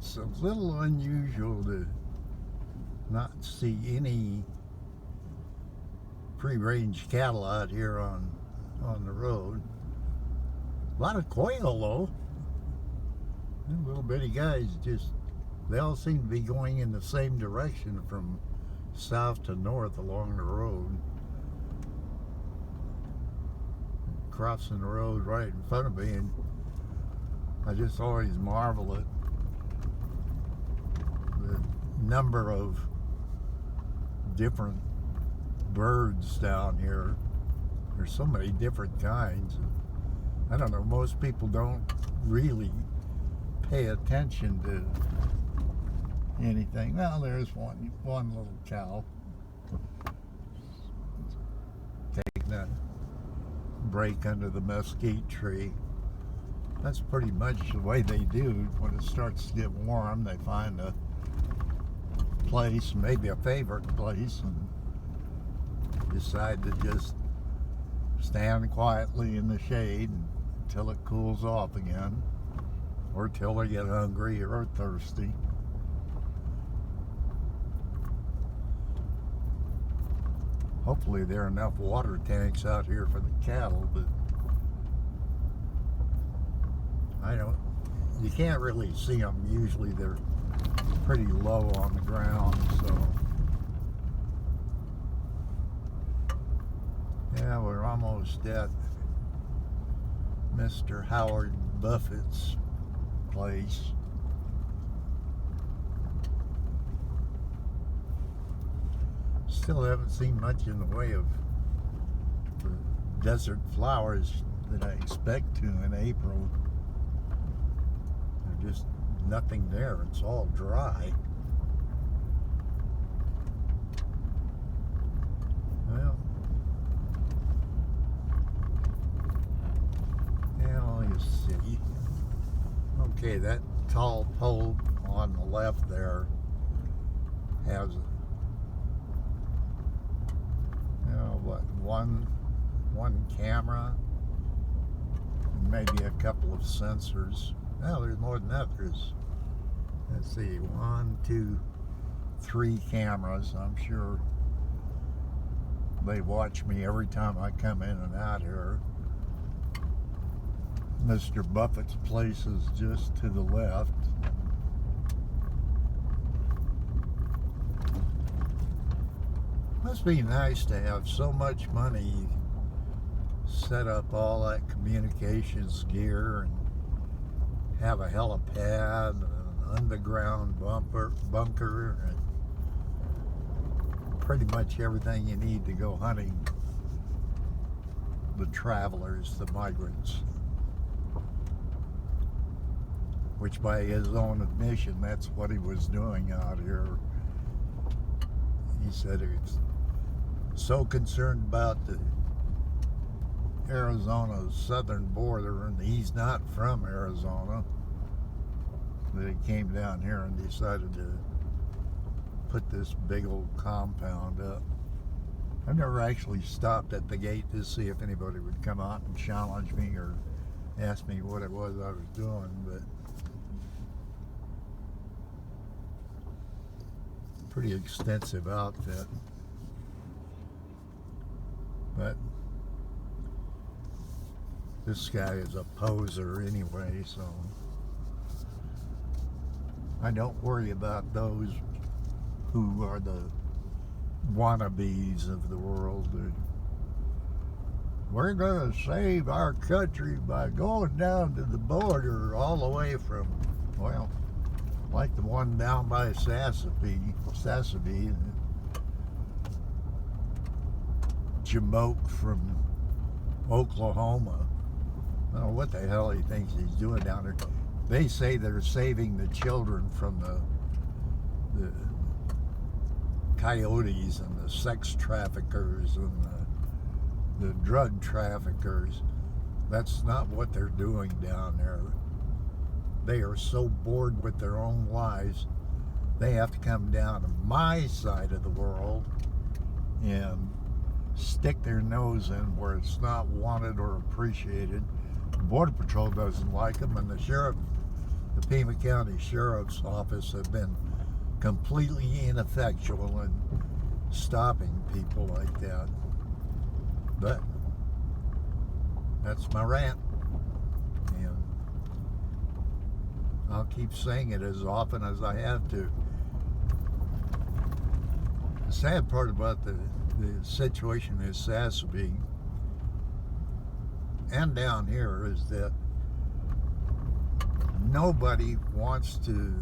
It's a little unusual to not see any free-range cattle out here on the road. A lot of quail though. And little bitty guys they all seem to be going in the same direction from south to north along the road. Crossing the road right in front of me, and I just always marvel at the number of different birds down here. There's so many different kinds. I don't know, most people don't really pay attention to anything. Well, there's one little cow taking a break under the mesquite tree. That's pretty much the way they do. When it starts to get warm, they find a place, maybe a favorite place, and decide to just stand quietly in the shade until it cools off again, or till they get hungry or thirsty. Hopefully there are enough water tanks out here for the cattle, but you can't really see them. Usually they're pretty low on the ground, so. Yeah, we're almost at Mr. Howard Buffett's place. Still haven't seen much in the way of the desert flowers that I expect to in April. There's just nothing there. It's all dry. Well, you see. Okay, that tall pole on the left there has one camera, and maybe a couple of sensors. Well, there's more than that. Let's see, 1, 2, 3 cameras. I'm sure they watch me every time I come in and out here. Mr. Buffett's place is just to the left. Must be nice to have so much money, set up all that communications gear, and have a helipad, and an underground bunker, and pretty much everything you need to go hunting the travelers, the migrants. Which, by his own admission, that's what he was doing out here. He said he was so concerned about the Arizona's southern border, and he's not from Arizona, that he came down here and decided to put this big old compound up. I've never actually stopped at the gate to see if anybody would come out and challenge me or ask me what it was I was doing, but pretty extensive outfit. But this guy is a poser anyway, so I don't worry about those who are the wannabes of the world. We're going to save our country by going down to the border all the way from, well, like the one down by Sassabee, Jamoke from Oklahoma. I don't know what the hell he thinks he's doing down there. They say they're saving the children from the coyotes and the sex traffickers and the drug traffickers. That's not what they're doing down there. They are so bored with their own lives, they have to come down to my side of the world and stick their nose in where it's not wanted or appreciated. The Border Patrol doesn't like them, and the sheriff the Pima County Sheriff's Office have been completely ineffectual in stopping people like that. But that's my rant, and I'll keep saying it as often as I have to. The sad part about the situation in Sassabee and down here is that nobody wants to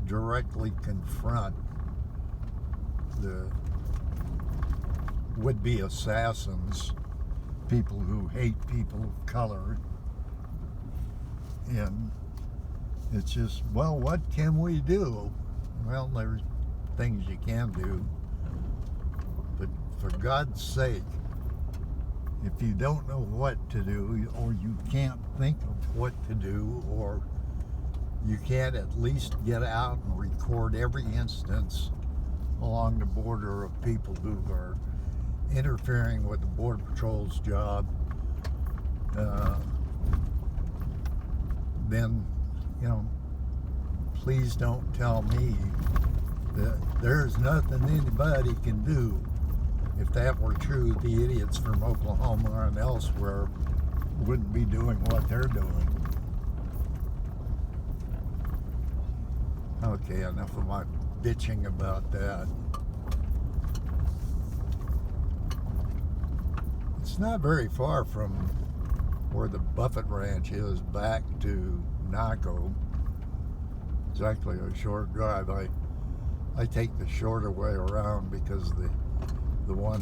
directly confront the would-be assassins, people who hate people of color. And it's just, well, what can we do? Well, there's things you can do, but for God's sake, if you don't know what to do, or you can't think of what to do, or you can't at least get out and record every instance along the border of people who are interfering with the Border Patrol's job, then, you know, please don't tell me that there's nothing anybody can do. If that were true, the idiots from Oklahoma and elsewhere wouldn't be doing what they're doing. Okay, enough of my bitching about that. It's not very far from where the Buffett Ranch is back to Naco. It's actually a short drive. I take the shorter way around because the one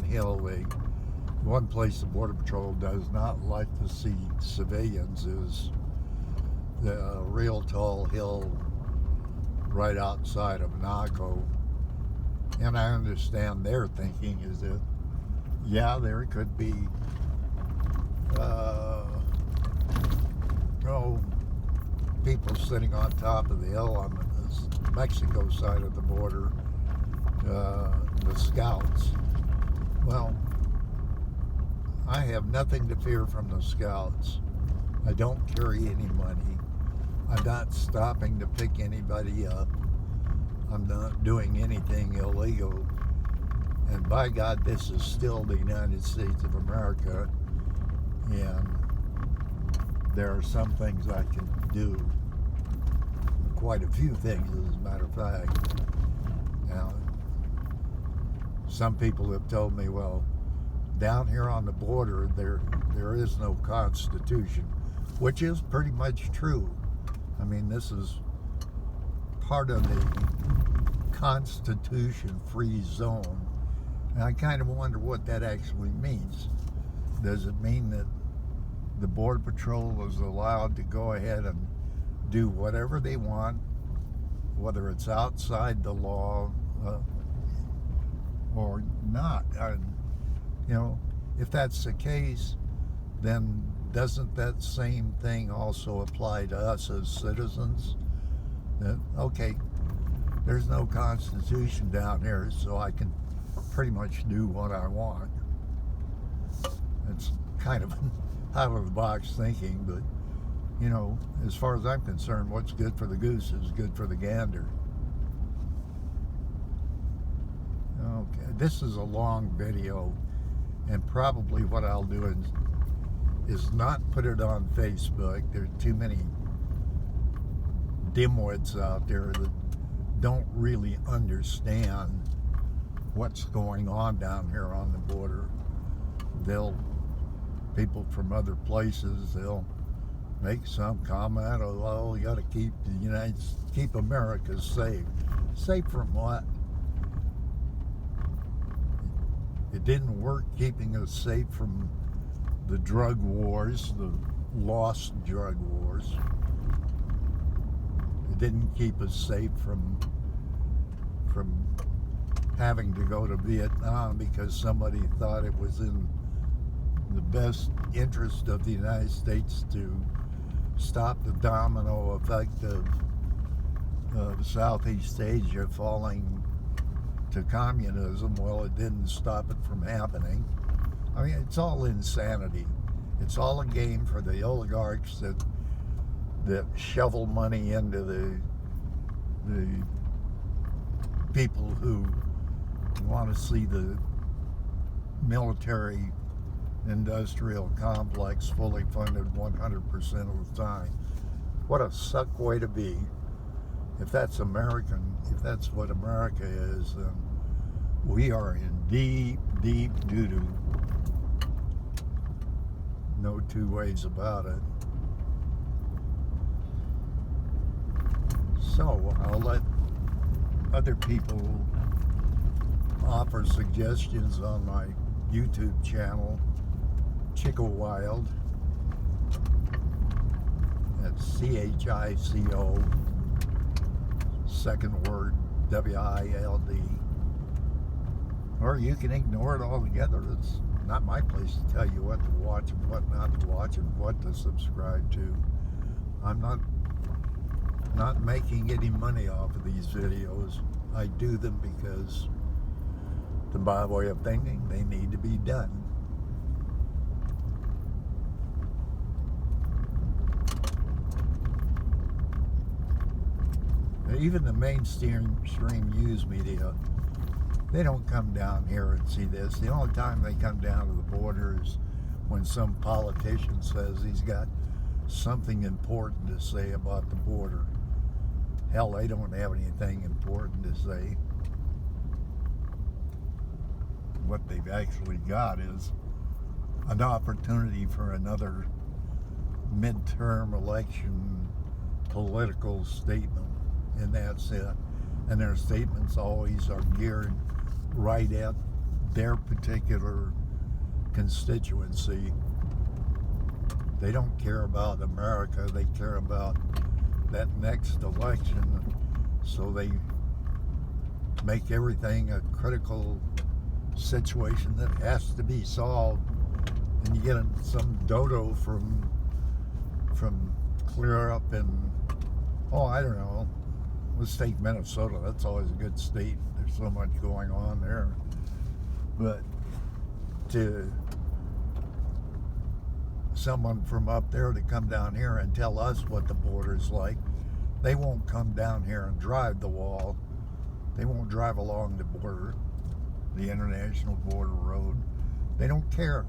place the Border Patrol does not like to see civilians is the real tall hill right outside of Naco. And I understand their thinking is that, yeah, there could be people sitting on top of the hill on the Mexico side of the border, the scouts. Well, I have nothing to fear from the scouts. I don't carry any money. I'm not stopping to pick anybody up. I'm not doing anything illegal. And by God, this is still the United States of America. And there are some things I can do. Quite a few things, as a matter of fact. Now, some people have told me, well, down here on the border, there is no Constitution, which is pretty much true. I mean, this is part of the Constitution-free zone. And I kind of wonder what that actually means. Does it mean that the Border Patrol is allowed to go ahead and do whatever they want, whether it's outside the law or not? And, you know, if that's the case, then doesn't that same thing also apply to us as citizens? That, okay, there's no Constitution down here, so I can pretty much do what I want. It's kind of out of the box thinking, but, you know, as far as I'm concerned, what's good for the goose is good for the gander. Okay, this is a long video, and probably what I'll do is not put it on Facebook. There are too many dimwits out there that don't really understand what's going on down here on the border. People from other places, they'll make some comment, oh, you got to keep America safe. Safe from what? It didn't work keeping us safe from the drug wars, the lost drug wars. It didn't keep us safe from having to go to Vietnam because somebody thought it was in the best interest of the United States to stop the domino effect of Southeast Asia falling to communism. Well, it didn't stop it from happening. I mean, it's all insanity. It's all a game for the oligarchs that that shovel money into the people who want to see the military industrial complex fully funded 100% of the time. What a suck way to be. If that's American, if that's what America is, then we are in deep, deep doo-doo. No two ways about it. So I'll let other people offer suggestions on my YouTube channel, Chico Wild. That's C-H-I-C-O, second word, W-I-L-D. Or you can ignore it altogether. It's not my place to tell you what to watch and what not to watch and what to subscribe to. I'm not making any money off of these videos. I do them because, to my way of thinking, they need to be done. Even the mainstream news media, they don't come down here and see this. The only time they come down to the border is when some politician says he's got something important to say about the border. Hell, they don't have anything important to say. What they've actually got is an opportunity for another midterm election political statement, and that's it. And their statements always are geared right at their particular constituency. They don't care about America, they care about that next election, so they make everything a critical situation that has to be solved. And you get some dodo from clear up in, oh, I don't know, let's take Minnesota. That's always a good state. There's so much going on there. But to someone from up there to come down here and tell us what the border's like, they won't come down here and drive the wall. They won't drive along the border, the international border road. They don't care.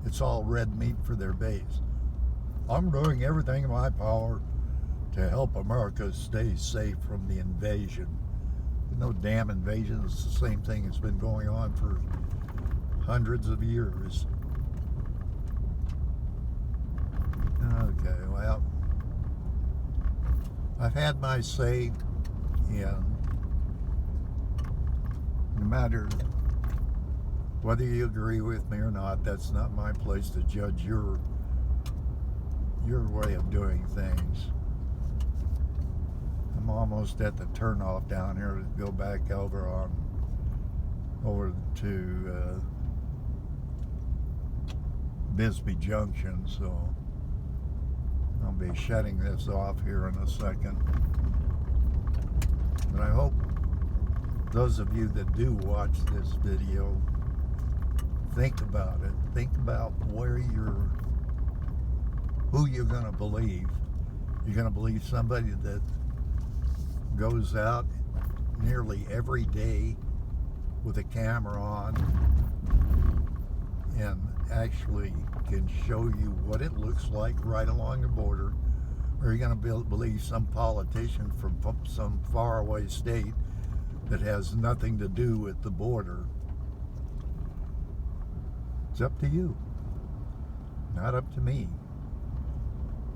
It's all red meat for their base. I'm doing everything in my power to help America stay safe from the invasion. There's no damn invasion. It's the same thing that's been going on for hundreds of years. Okay, well, I've had my say, and no matter whether you agree with me or not, that's not my place to judge your way of doing things. I'm almost at the turnoff down here to go back over to Bisbee Junction, so I'll be shutting this off here in a second. But I hope those of you that do watch this video think about it. Think about who you're going to believe. You're going to believe somebody that goes out nearly every day with a camera on and actually can show you what it looks like right along the border, or you're going to believe some politician from some faraway state that has nothing to do with the border. It's up to you, not up to me.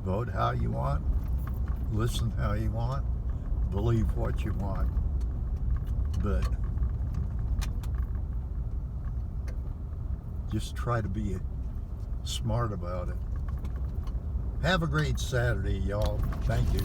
Vote how you want, listen how you want, believe what you want, but just try to be smart about it. Have a great Saturday, y'all. Thank you.